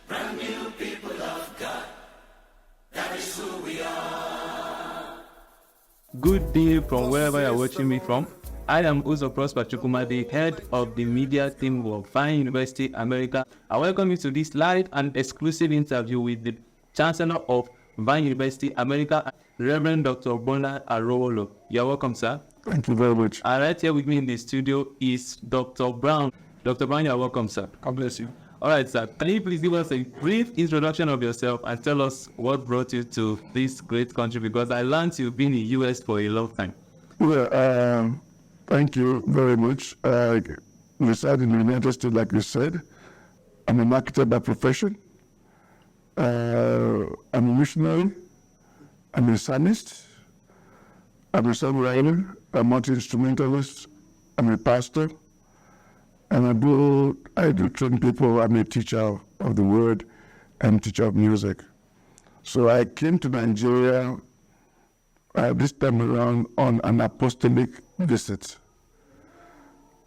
brand new people of God. That is who we are. Good day from wherever you're watching me from. I am Uzo Prosper Chukwuma, the head of the media team of Vine University America. I welcome you to this live and exclusive interview with the Chancellor of Vine University America, Reverend Dr. Bola Arowolo. You're welcome, sir. Thank you very much. And right here with me in the studio is Dr. Brown. Dr. Brown, you're welcome, sir. God bless you. All right, sir. Can you please give us a brief introduction of yourself and tell us what brought you to this great country? Because I learned you've been in the U.S. for a long time. Well, thank you very much. I reside in the United States, like you said. I'm a marketer by profession. I'm a missionary. I'm a psalmist. I'm a songwriter. I'm a multi-instrumentalist. I'm a pastor. And I do train people. I'm a teacher of the word and teacher of music. So I came to Nigeria this time around on an apostolic visit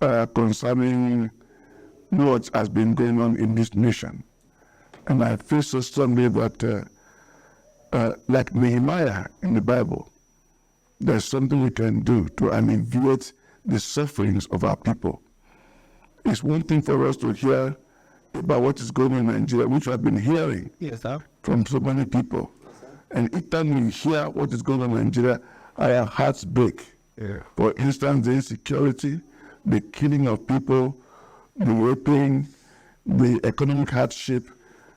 concerning what has been going on in this nation. And I feel so strongly that, like Nehemiah in the Bible, there's something we can do to alleviate the sufferings of our people. It's one thing for us to hear about what is going on in Nigeria, which I've been hearing from so many people. And each time we hear what is going on in Nigeria, our hearts break. Yeah. For instance, the insecurity, the killing of people, the raping, the economic hardship,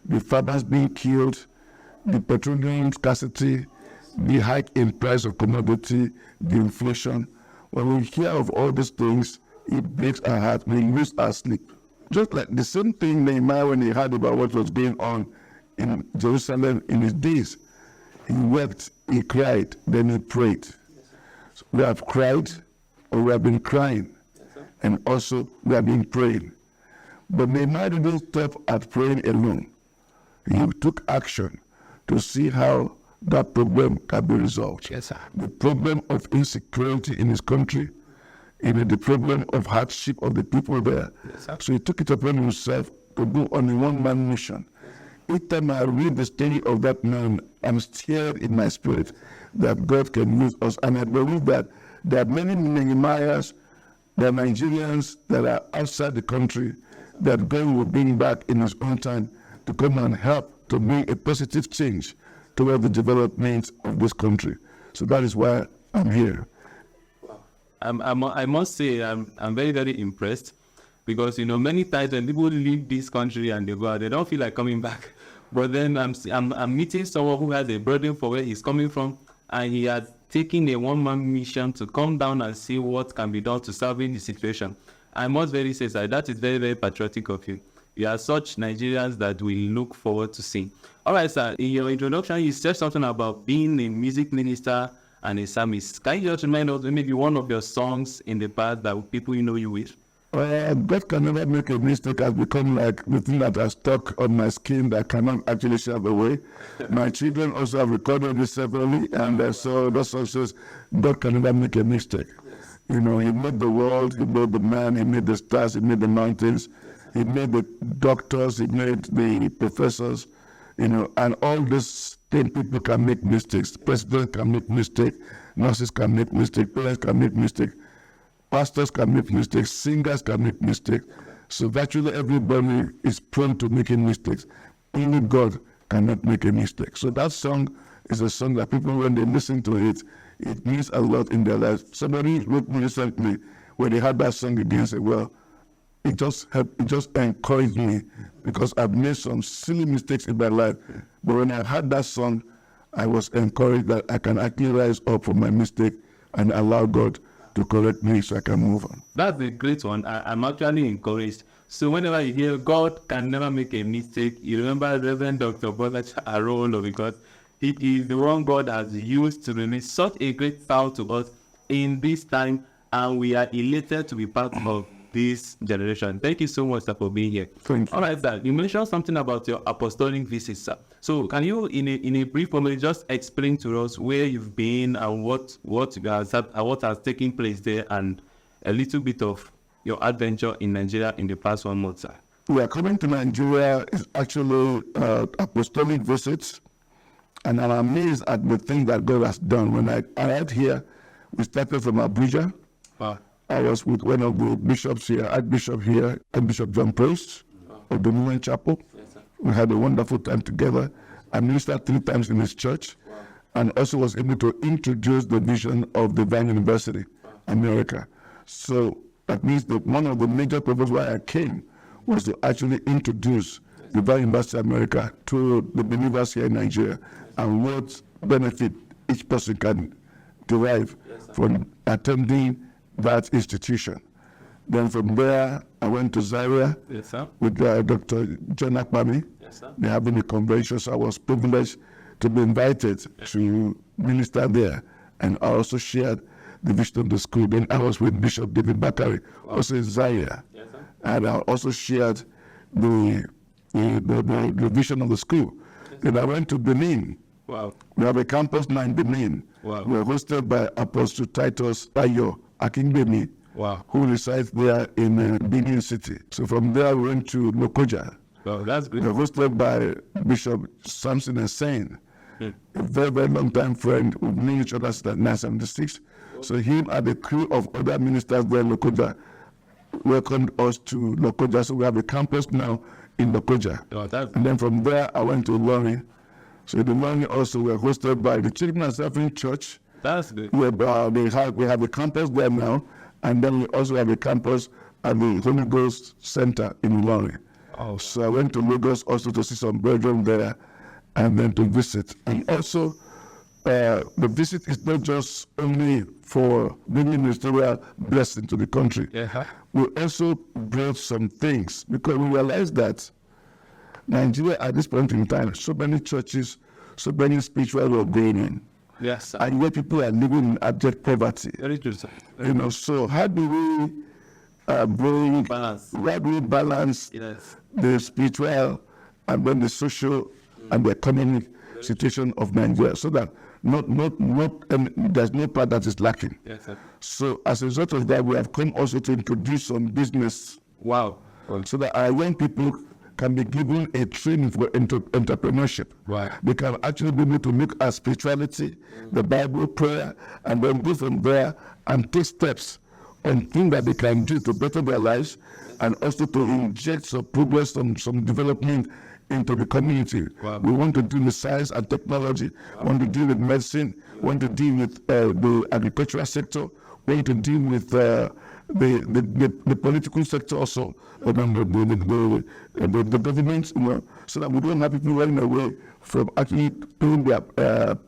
the farmers being killed, the petroleum scarcity, the hike in price of commodity, the inflation. When we hear of all these things, it breaks our heart, we lose our sleep. Just like the same thing Nehemiah, when he heard about what was going on in Jerusalem in his days, he wept, he cried, then he prayed. So we have cried, or we have been crying, and also we have been praying. But Nehemiah didn't stop at praying alone. He took action to see how that problem can be resolved. Yes, sir. The problem of insecurity in his country, the problem of hardship of the people there. Yes, so he took it upon himself to go on a one-man mission. Each time I read the story of that man, I'm stirred in my spirit that God can use us. And I believe that there are many Nehemiahs, there are Nigerians that are outside the country that God will bring back in his own time to come and help to bring a positive change toward the development of this country. So that is why I'm here. I must say I'm very, very impressed because, many times when people leave this country and they go out, they don't feel like coming back. But then I'm meeting someone who has a burden for where he's coming from, and he has taken a one-man mission to come down and see what can be done to solving the situation. I must very say, sir, that is very, very patriotic of you. You are such Nigerians that we look forward to seeing. All right, sir, in your introduction, you said something about being a music minister and a psalmist. Can you just remind us maybe one of your songs in the past that people know you with? God can never make a mistake has become like the thing that has stuck on my skin that I cannot actually shove away. My children also have recorded this separately, and so those songs says, God can never make a mistake. He made the world, he made the man, he made the stars, he made the mountains, he made the doctors, he made the professors, and all these things people can make mistakes. Presidents can make mistakes, nurses can make mistakes, parents can make mistakes, pastors can make mistakes, singers can make mistakes. So virtually everybody is prone to making mistakes. Only God cannot make a mistake. So that song is a song that people, when they listen to it, it means a lot in their lives. Somebody wrote me recently when they heard that song again, said, well, it just encouraged me because I've made some silly mistakes in my life. But when I heard that song, I was encouraged that I can actually rise up from my mistake and allow God to correct me so I can move on. That's a great one. I'm actually encouraged. So whenever you hear God can never make a mistake, you remember Reverend Dr. Bola Arowolo, because he is the one God has used to release such a great power to us in this time, and we are elated to be part of this generation. Thank you so much, sir, for being here. Thank you. All right, sir. You mentioned something about your apostolic visits, sir. So can you, in a brief moment, just explain to us where you've been and what has taken place there, and a little bit of your adventure in Nigeria in the past 1 month, sir? we are coming to Nigeria is actually apostolic visits, and I'm amazed at the things that God has done. When I arrived here, we started from Abuja. Wow. I was with one of the bishops here, Archbishop here, Archbishop John Prost of the Moulin Chapel. Yes, sir. We had a wonderful time together. I ministered 3 times in his church, and also was able to introduce the vision of Divine University, America. So that means that one of the major purposes why I came was to actually introduce Divine University America to the believers here in Nigeria, and what benefit each person can derive from attending that institution. Then from there, I went to Zaria Yes, sir. with Dr. John Akpami. Yes, sir. They're having a convention, so I was privileged to be invited to minister there. And I also shared the vision of the school. Then I was with Bishop David Bakari, also in Zaria. Yes, sir. And I also shared the vision of the school. Then I went to Benin. Wow. We have a campus now in Benin. Wow. We're hosted by Apostle Titus Ayo Akingbemi, Wow. who resides there in Benin City. So from there, we went to Lokoja. Wow, that's great. We're hosted by Bishop Samson Hussein, a very, very long time friend. We've known each other since 1976. So him and the crew of other ministers there in Lokoja welcomed us to Lokoja. So we have a campus now in Lokoja. Oh, that's And then from there, I went to Lorry. So in Lorry also were hosted by the Children and Suffering Church. that's good. We have a campus there now, and then we also have a campus at the Holy Ghost Center in Lorry. Oh, So I went to Lagos also to see some brethren there, and then to visit. And also, the visit is not just only for bringing ministerial blessing to the country. yeah. We also brought some things because we realized that Nigeria at this point in time, so many churches, so many spiritual well-being, Yes, sir. and where people are living in abject poverty. Very true, sir. So how do we bring Balance. how do we balance Yes. the spiritual and then the social and the economic situation of Nigeria, so that there's no part that is lacking. Yes, sir. So as a result of that, we have come also to introduce some business, Wow. so that when people can be given a training for entrepreneurship, Right. they can actually be able to make our spirituality, the Bible, prayer, and then go from there and take steps on things that they can do to better their lives, and also to inject some progress, some development into the community. Wow. We want to deal with science and technology, want to deal with medicine, want to deal with the agricultural sector, want to deal with the political sector also, the government, so that we don't have people running away from actually doing their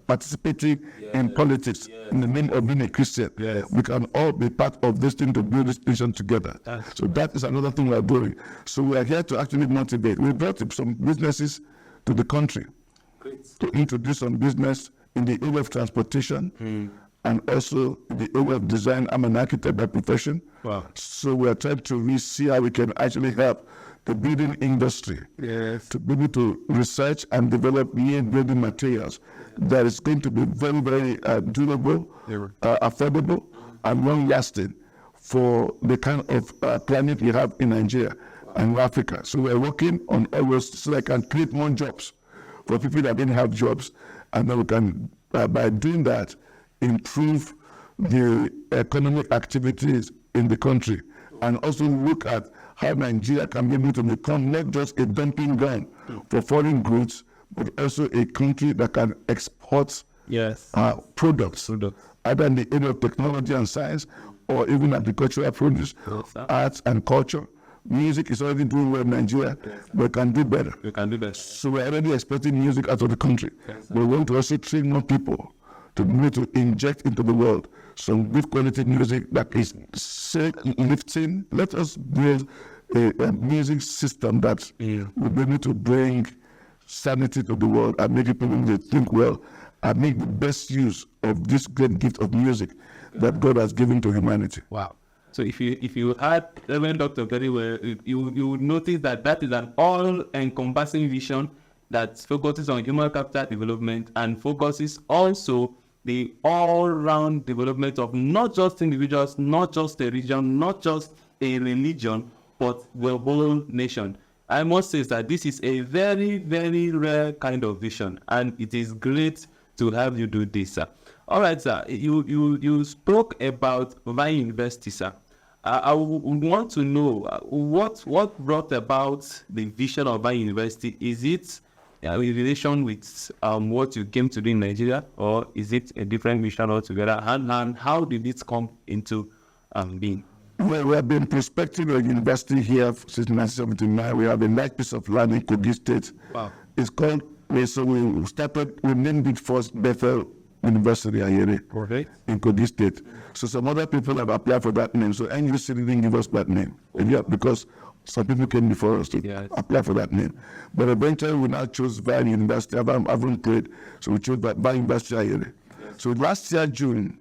participating in politics in the name of being a Christian. Yes. We can all be part of this thing to build this nation together. So that is another thing we are doing. So we are here to actually motivate. We brought some businesses to the country Great. to introduce some business in the area of transportation and also the area of design. I'm an architect by profession. Wow. So we are trying to really see how we can actually help the building industry Yes. to be able to research and develop new building materials that is going to be very, very durable, affordable, and long-lasting for the kind of climate we have in Nigeria and Africa. So we're working on areas so that can create more jobs for people that didn't have jobs, and then we can, by doing that, improve the economic activities in the country, and also look at how Nigeria can be able to become not just a dumping ground for foreign goods, but also a country that can export Yes. products, either in the area of technology and science, or even agricultural produce, Yes, sir. arts and culture. Music is already doing well in Nigeria, but can do better. We can do that. So we're already exporting music out of the country. Yes, sir. We want to also train more people to be able to inject into the world some good quality music that is lifting. Let us build a music system that will be able to bring sanity to the world and make people able to think well and make the best use of this great gift of music that God has given to humanity. Wow. So if you had Reverend Dr. very well, you would notice that is an all-encompassing vision that focuses on human capital development and focuses also the all-round development of not just individuals, not just a region, not just a religion, but the whole nation. I must say that this is a very, very rare kind of vision, and it is great to have you do this, sir. All right, sir. You spoke about Vine University, sir. I would want to know what brought about the vision of Vine University. Is it in relation with what you came to do in Nigeria, or is it a different vision altogether? And how did it come into being? Well, we have been prospecting a university here since 1979. We have a nice piece of land in Kogi State. Wow. It's called, we named it first Bethel University Ayere in Kogi State. So some other people have applied for that name. So NUC didn't give us that name. Yeah, because some people came before us to apply for that name. But eventually we now chose Vine University. I haven't prayed, so we chose Vine University Ayere. So last year, June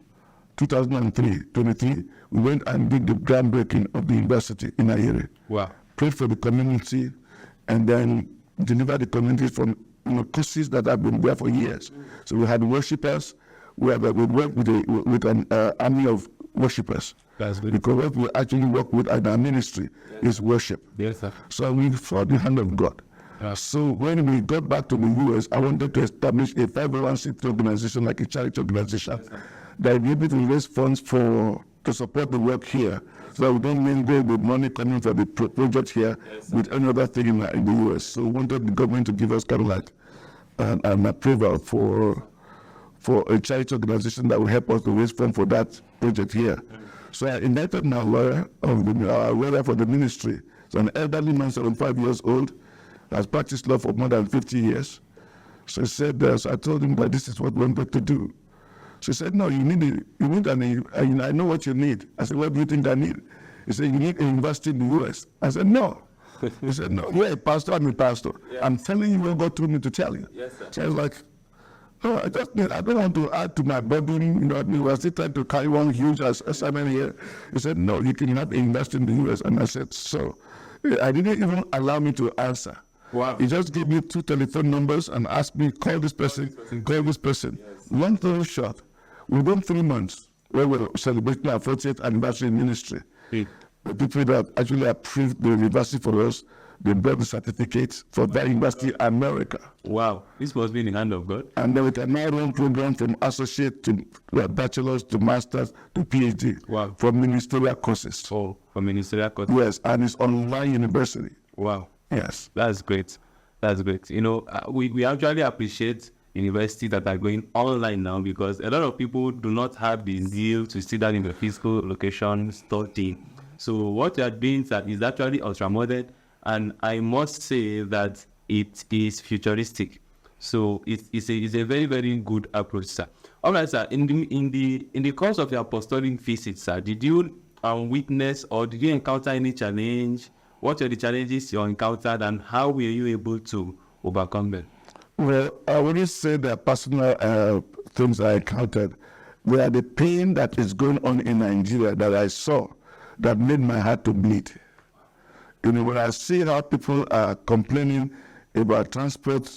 2023, we went and did the groundbreaking of the university in Ayere. Wow. Prayed for the community, and then delivered the community from courses that have been there for years. So we had worshipers. We worked with an army of worshipers. That's good. Because what we actually work with in our ministry is worship. Yes, sir. So we saw the hand of God. So when we got back to the US, I wanted to establish a 501c3 organization, like a charity organization, that will be able to raise funds to support the work here, so that we don't mingle with money coming from the project here with any other thing in the US. So we wanted the government to give us kind of like an approval for a charity organization that will help us to raise funds for that project here. So I invited my lawyer, our lawyer for the ministry. So an elderly man, 75 years old, has practiced law for more than 50 years. So he said, so I told him that this is what we wanted to do. So he said, no, you need I know what you need. I said, what do you think I need? He said, you need a university in the US. I said, no. He said, no, you're a pastor, I'm a pastor. Yeah. I'm telling you what God told me to tell you. Yes, sir. So I was like, no, I don't want to add to my burden. We were still trying to carry one huge assignment here. He said, no, you cannot invest in the US. And I said, so. I didn't even allow me to answer. Wow. He just gave me 2 telephone numbers and asked me, call this person, call this person. Yes. Long story short, within 3 months, we were celebrating our 40th anniversary in ministry. The people that actually approved the university for us, they brought the certificates for that University America. Wow, this must be in the hand of God. And then we can now run program from associate to bachelor's to master's to PhD. Wow. For ministerial courses. Oh, for ministerial courses. Yes, and it's online university. Wow. Yes. That's great. That's great. We actually appreciate universities that are going online now, because a lot of people do not have the zeal to sit down in the physical location studying. So what you are doing is actually ultra-modern, and I must say that it is futuristic. So it's a very, very good approach, sir. All right, sir. In the course of your apostolic visit, sir, did you witness or did you encounter any challenge? What are the challenges you encountered, and how were you able to overcome them? Well, I wouldn't say the personal things I encountered. They are the pain that is going on in Nigeria that I saw that made my heart to bleed. When I see how people are complaining about transport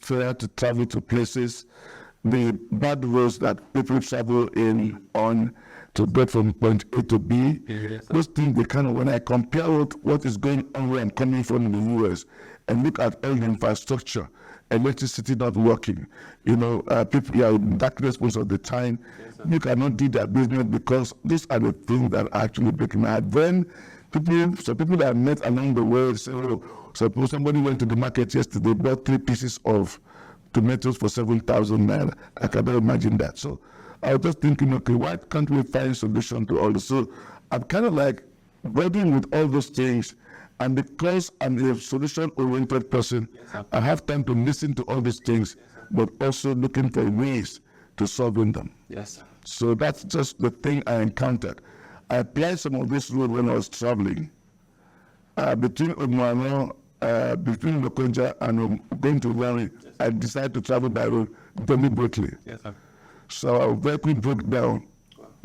fare to travel to places, the bad roads that people travel on to get from point A to B, those things, when I compare what is going on where I'm coming from in the US and look at all the infrastructure, electricity not working, people are in darkness most of the time. You cannot do their business because these are the things that are actually breaking my heart. Then some people that I met along the way say, suppose somebody went to the market yesterday, bought 3 pieces of tomatoes for 7,000 naira. I cannot imagine that. So I was just thinking, okay, why can't we find a solution to all this? So I'm kind of like burdened with all those things. And because I'm a solution-oriented person, I have time to listen to all these things, but also looking for ways to solving them. Yes, sir. So that's just the thing I encountered. I applied some of this road when I was traveling. Between Lokonja and going to Wari, I decided to travel by road deliberately. Yes, sir. So our vehicle broke down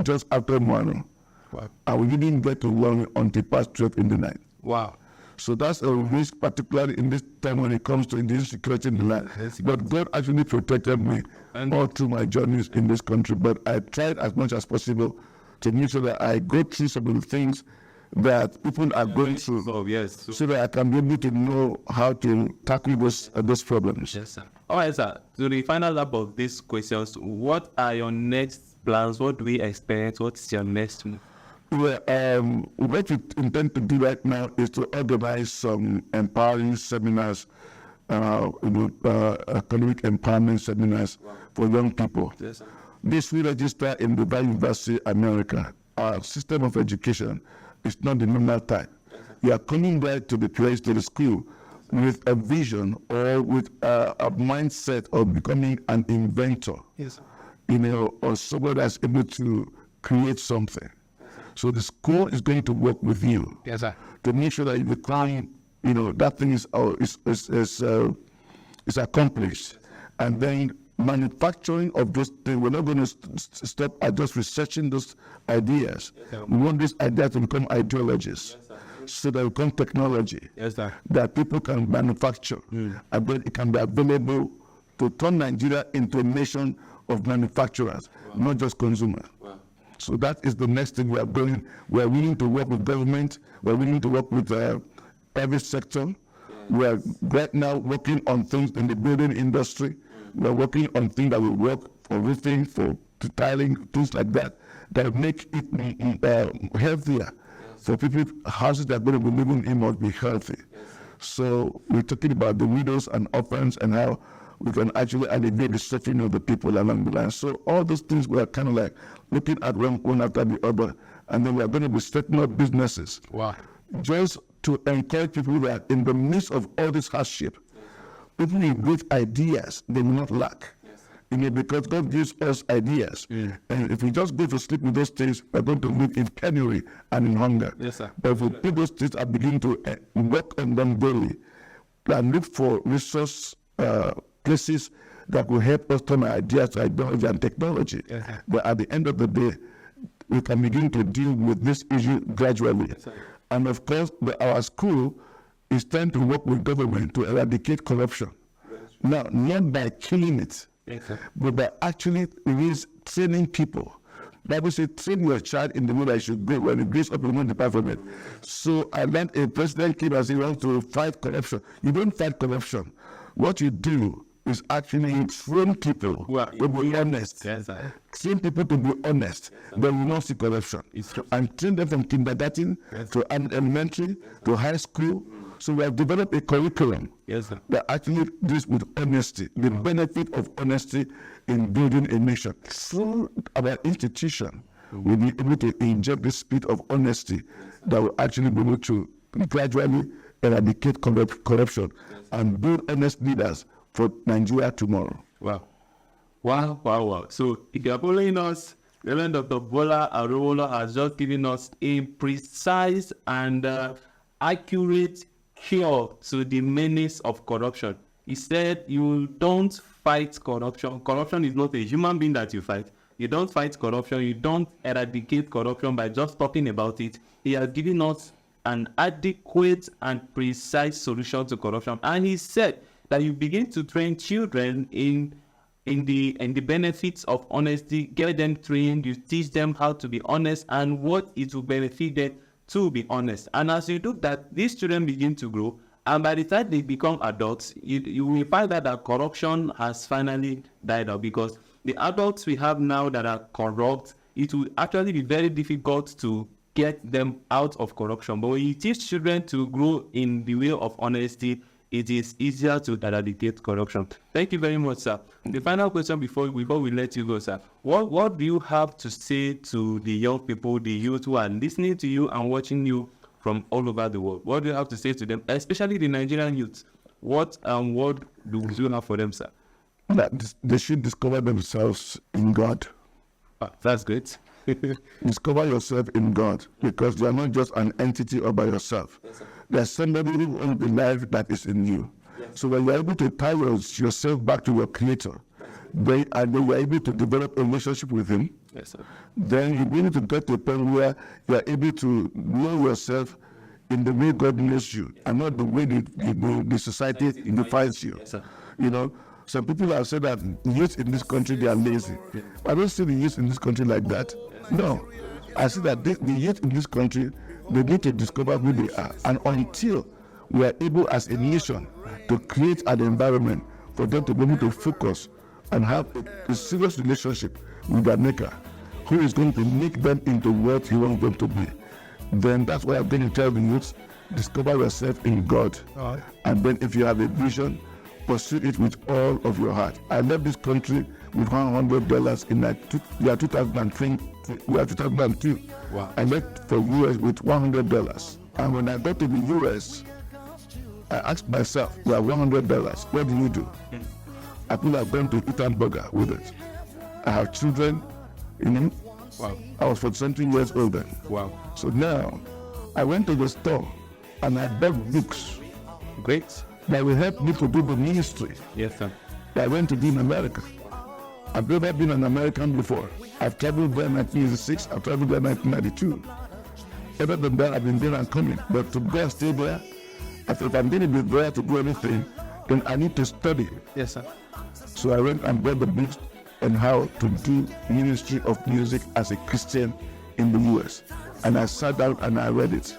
just after Mwano. Wow. And we didn't get to Wari until past 12 in the night. Wow. So that's a risk, particularly in this time when it comes to insecurity in the land. But God actually protected me all through my journeys in this country. But I tried as much as possible to make sure that I go through some of the things that people are going through, Oh, yes. so that I can be able to know how to tackle those problems. Yes, sir. All right, sir. So the final lap of these questions, what are your next plans? What do we expect? What's your next move? Well, what we intend to do right now is to organize some empowering seminars, economic empowerment seminars for young people. Yes, sir. This we register in Dubai University, America. Our system of education is not the normal type. You are coming back to the place, to the school, with a vision or with a mindset of becoming an inventor. Yes, sir. Or someone that's able to create something. So the school is going to work with you. Yes, sir. To make sure that you become, that thing is accomplished. And then manufacturing of those things, we're not going to stop at just researching those ideas. Yes, we want these ideas to become ideologies. Yes, sir. So they become technology. Yes, sir. That people can manufacture. And then it can be available to turn Nigeria into a nation of manufacturers, not just consumers. Wow. So that is the next thing we are doing. We are willing to work with government. We are willing to work with private sector. We are right now working on things in the building industry. We are working on things that will work for roofing, for tiling, things like that, that make it healthier. So people, houses that are going to be living in must be healthy. So we're talking about the widows and orphans and how we can actually alleviate the suffering of the people along the line. So all those things we are kind of like looking at one after the other, and then we are going to be setting up businesses. Wow. Just to encourage people that in the midst of all this hardship, people with great ideas, they will not lack. Because God gives us ideas. And if we just go to sleep with those things, we're going to live in penury and in hunger. Yes, sir. But if we put those things and begin to work on them daily, and look for resource places that will help us turn our ideas to ideology and technology. Yes, sir. But at the end of the day, we can begin to deal with this issue gradually. Yes, sir. And of course, our school is trying to work with government to eradicate corruption. Now, not by killing it, Yes, sir. but by actually training people. Bible says, train your child in the way that should go when it grows up, it won't depart from it. So I learned a president came and said, he wants to fight corruption. You don't fight corruption. What you do is actually train people to be honest. Yes, sir. Train people to be honest. They will not see corruption. It's true. And train them from kindergarten to elementary to high school. So we have developed a curriculum Yes, sir. that actually deals with honesty, the benefit of honesty in building a nation. Through our institution, we'll be able to inject the spirit of honesty that will actually be able to gradually eradicate corruption and build honest leaders for Nigeria tomorrow. Wow. Wow, wow, wow. So if you are following us, Reverend Dr. Bola Arowolo has just given us a precise and accurate cure to the menace of corruption. He said you don't fight corruption. Corruption is not a human being that you fight. You don't fight corruption. You don't eradicate corruption by just talking about it. He has given us an adequate and precise solution to corruption. And he said that you begin to train children in the benefits of honesty, get them trained, you teach them how to be honest and what it will benefit them to be honest. And as you do that, these children begin to grow, and by the time they become adults, you will find that corruption has finally died out, because the adults we have now that are corrupt, it will actually be very difficult to get them out of corruption. But when you teach children to grow in the way of honesty, it is easier to eradicate corruption. Thank you very much, sir. The final question before we let you go, sir. What do you have to say to the young people, the youth who are listening to you and watching you from all over the world? What do you have to say to them, especially the Nigerian youth? What do you have for them, sir? That they should discover themselves in God. That's great. Discover yourself in God, because you are not just an entity all by yourself. Yes, There's somebody who owns the life that is in you. Yes. So when you are able to tie yourself back to your Creator, and then you are able to develop a relationship with Him, yes, sir. then you begin to get to a point where you are able to know yourself in the way God knows you, and not the way the society defines you. Yes, sir. Some people have said that youth in this country, they are lazy. I don't see the youth in this country like that. No. I see that the youth in this country, They need to discover who they are. And until we are able as a nation to create an environment for them to be able to focus and have a serious relationship with their maker, who is going to make them into what he wants them to be, then that's why I'm going to tell the youth, discover yourself in God. And then if you have a vision, pursue it with all of your heart. I left this country with $100 in year 2002. Wow. I left for US with $100. And when I got to the US, I asked myself, well, $100, what do you do? I could have gone to eat hamburger with it. I have children, Wow. I was 40 years old then. Wow. So now, I went to the store and I bought books Great. that will help me to do the ministry Yes, sir. that I went to do in America. I've never been an American before. I've traveled there in 1986, I've traveled there in 1992. Ever than that, I've been there and coming. But to go and stay there, if I'm going to be there to do anything, then I need to study. Yes, sir. So I went and read the books on how to do ministry of music as a Christian in the US. And I sat down and I read it.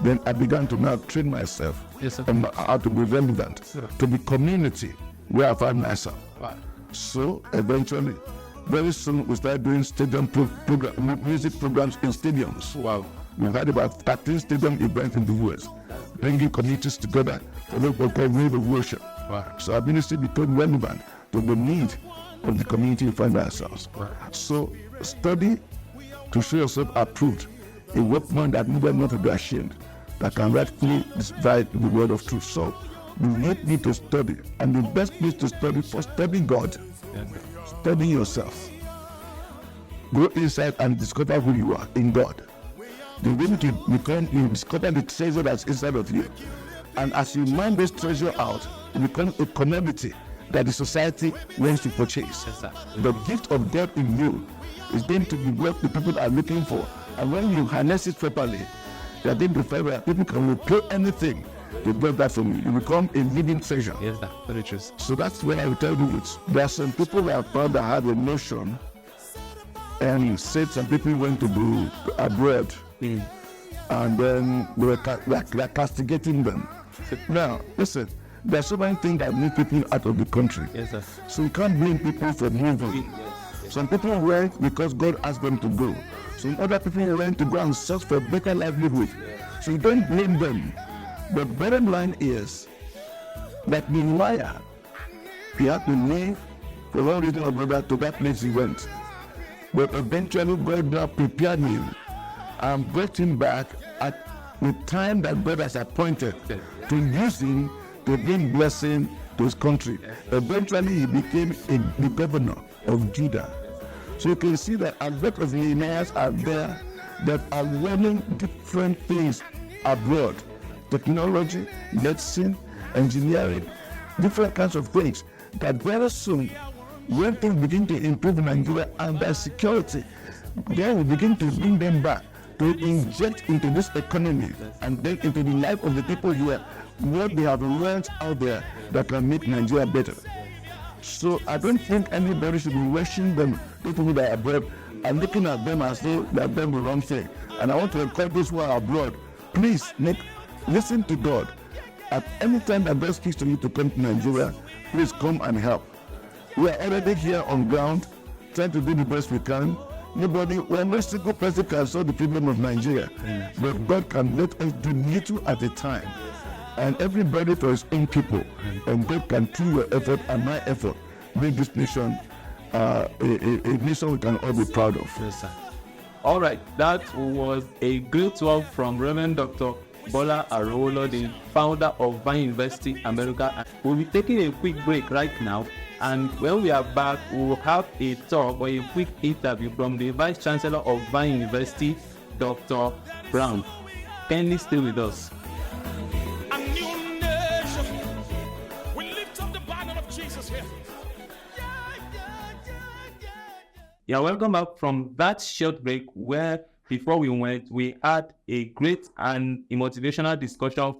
Then I began to now train myself Yes, sir. on how to be relevant to the community where I find myself. Wow. So eventually, very soon we started doing stadium music programs in stadiums. Wow. We've had about 13 stadium events in the US, bringing communities together for local community worship. Wow. So our ministry became relevant to the need of the community we find ourselves. Wow. So study to show yourself approved, a workman that needed not to be ashamed, that can rightfully divide the word of truth. So you need to study, and the best place to study for study God, Yes, sir. study yourself. Go inside and discover who you are in God. The way you discover the treasure that's inside of you. And as you mine this treasure out, it becomes a commodity that the society wants to purchase. Yes, sir. The gift of God in you is going to be what the people are looking for. And when you harness it properly, they are going to find that people can pay anything to get that from you. You become a living treasure. Yes, sir. Very true. So that's when I will tell you it. There are some people that have found that had a notion and said some people went to do abroad and then they were castigating them. Now, listen, there's so many things that move people out of the country. Yes, sir. So you can't blame people for moving. Some people went because God asked them to go. Some other people went to go and search for a better livelihood. So you don't blame them. The bottom line is that Nehemiah, he had to leave for one reason or another to that place he went. But eventually God now prepared him and brought him back at the time that God has appointed to use him to bring blessing to his country. Eventually he became the governor of Judah. So you can see that a lot of Nehemiahs are there that are learning different things abroad. Technology, medicine, engineering, different kinds of things. That very soon, when things begin to improve in Nigeria and their security, then we begin to bring them back to inject into this economy and then into the life of the people here what they have learned out there that can make Nigeria better. So I don't think anybody should be rushing them, people that are abroad, and looking at them as though they're doing the wrong thing. And I want to encourage those who are abroad, please listen to God. At any time that God speaks to you to come to Nigeria, please come and help. We are already here on ground, trying to do the best we can. We're not single person can solve the problem of Nigeria, but God can let us do little at a time. And everybody for his own people, and God can through your effort and my effort make this nation a nation we can all be proud of. Yes, sir. All right, that was a great talk from Reverend Dr. Bola Arowolo, the founder of Vine University America. We'll be taking a quick break right now, and when we are back, we will have a talk or a quick interview from the Vice Chancellor of Vine University, Dr. Brown. Kindly stay with us. Yeah, welcome back from that short break where before we went, we had a great and motivational discussion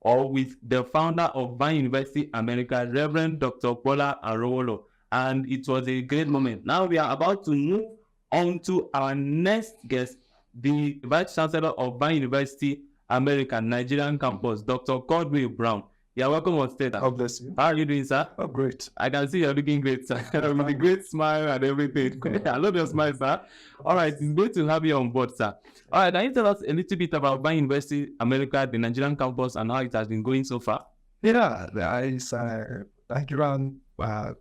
with the founder of Vine University America, Reverend Dr. Bola Arowolo, and it was a great moment. Now we are about to move on to our next guest, the Vice Chancellor of Ban University American Nigerian Campus, Dr. Godwin Brown. You're welcome on stage. God bless you. How are you doing, sir? Oh, great. I can see you're looking great, sir. With a great smile and everything. I love your smile, sir. All right, it's great to have you on board, sir. All right, can you tell us a little bit about Ban University America, the Nigerian campus, and how it has been going so far? Yeah, there is a Nigerian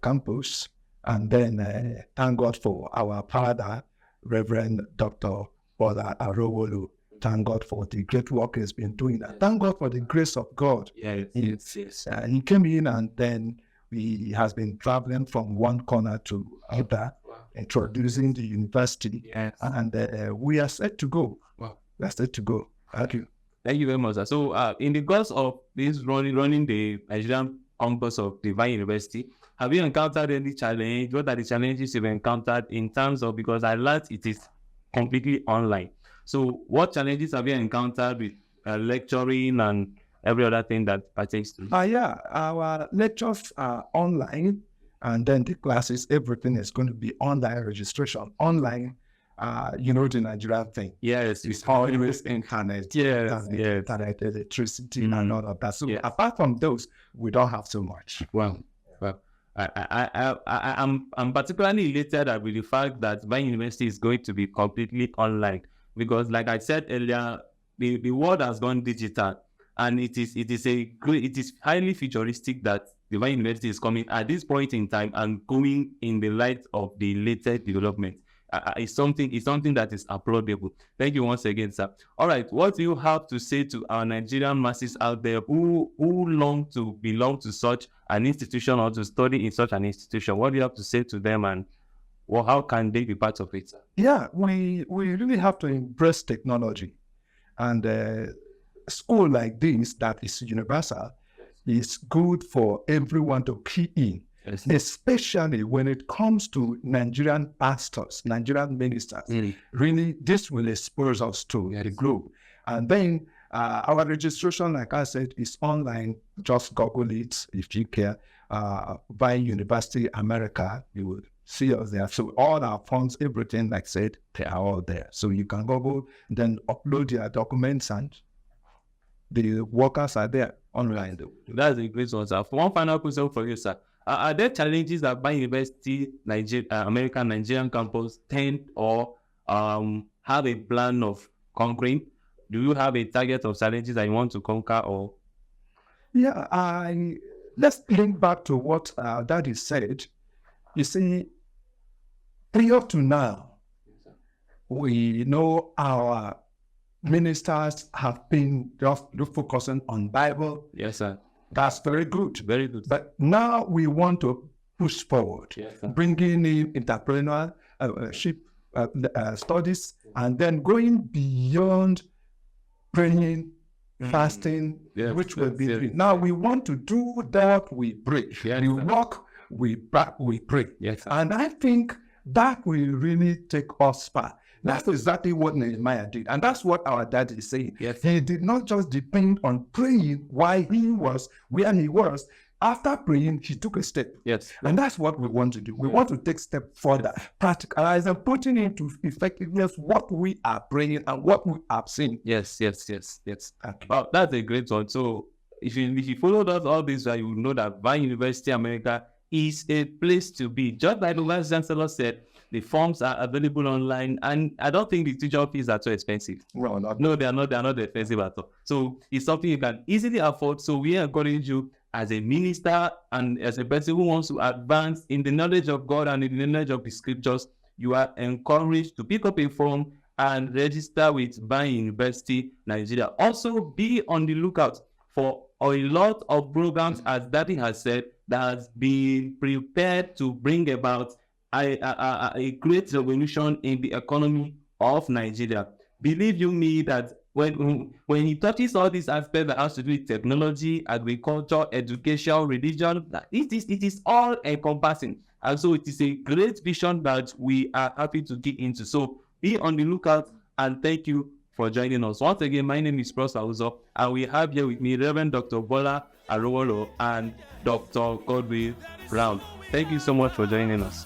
campus, and then thank God for our father, Reverend Dr. Bola Arowolo. Thank God for the great work he's been doing. And thank God for the grace of God. Yes. He came in, and then he has been traveling from one corner to other, introducing the university. Yes. And we are set to go. Wow. We are set to go. Thank you. Thank you very much, sir. So, in the course of this running the Nigerian campus of Divine University, have you encountered any challenge? What are the challenges you've encountered in terms of, because I learned it is completely online. So, what challenges have you encountered with lecturing and every other thing that pertains to? Yeah, our lectures are online, and then the classes, everything is going to be online registration. Online, the Nigerian thing. Yes, It's always internet. Yes, yes. Internet, electricity, and all of that. So Yes. apart from those, we don't have so much. Well, I'm particularly elated with the fact that Vine University is going to be completely online, because, like I said earlier, the world has gone digital, and it is highly futuristic that the Vine University is coming at this point in time and going in the light of the latest development. It's something that is applaudable. Thank you once again, sir. All right, what do you have to say to our Nigerian masses out there who long to belong to such an institution or to study in such an institution? What do you have to say to them, and how can they be part of it, sir? Yeah, we really have to embrace technology. And school like this, that is universal, is good for everyone to key in. Yes. Especially when it comes to Nigerian pastors, Nigerian ministers. Really, this will expose us to the globe. And then our registration, like I said, is online. Just Google it if you care. Vine University America, you will see us there. So all our funds, everything, like I said, they are all there. So you can Google, then upload your documents, and the workers are there online. That's a great one, sir. One final question for you, sir. Are there challenges that Vine University American Nigerian campus tend or have a plan of conquering? Do you have a target of challenges that you want to conquer? Or yeah, let's link back to what Daddy said. You see, prior to now, we know our ministers have been just focusing on Bible. yes, sir. That's very good. Very good. But now we want to push forward, Yes, sir. bringing in entrepreneurship studies, and then going beyond praying, fasting, Yes, which will be yes. free. Now we want to do that. We pray. Yes, We sir. walk. We pray. Yes, sir. And I think that will really take us far. That's exactly what Nehemiah did. And that's what our dad is saying. Yes. He did not just depend on praying while he was where he was. After praying, he took a step. Yes. And that's what we want to do. We want to take step further, practicalize and putting into effectiveness what we are praying and what we have seen. Yes. Okay. Wow, that's a great one. So if you followed us all this, you will know that Vine University America is a place to be. Just like the Vice Chancellor said, the forms are available online, and I don't think the teacher fees are too expensive. Well, not No, they are not expensive at all. So it's something you can easily afford. So we encourage you as a minister and as a person who wants to advance in the knowledge of God and in the knowledge of the scriptures, you are encouraged to pick up a form and register with Vine University Nigeria. Also, be on the lookout for a lot of programs, as Daddy has said, that has been prepared to bring about a great revolution in the economy of Nigeria. Believe you me that when he touches all these aspects that has to do with technology, agriculture, education, religion, it is all encompassing. And so it is a great vision that we are happy to get into. So be on the lookout, and thank you for joining us. Once again, my name is Prof. Auzo, and we have here with me Reverend Dr. Bola Arowolo and Dr. Godwin Brown. Thank you so much for joining us.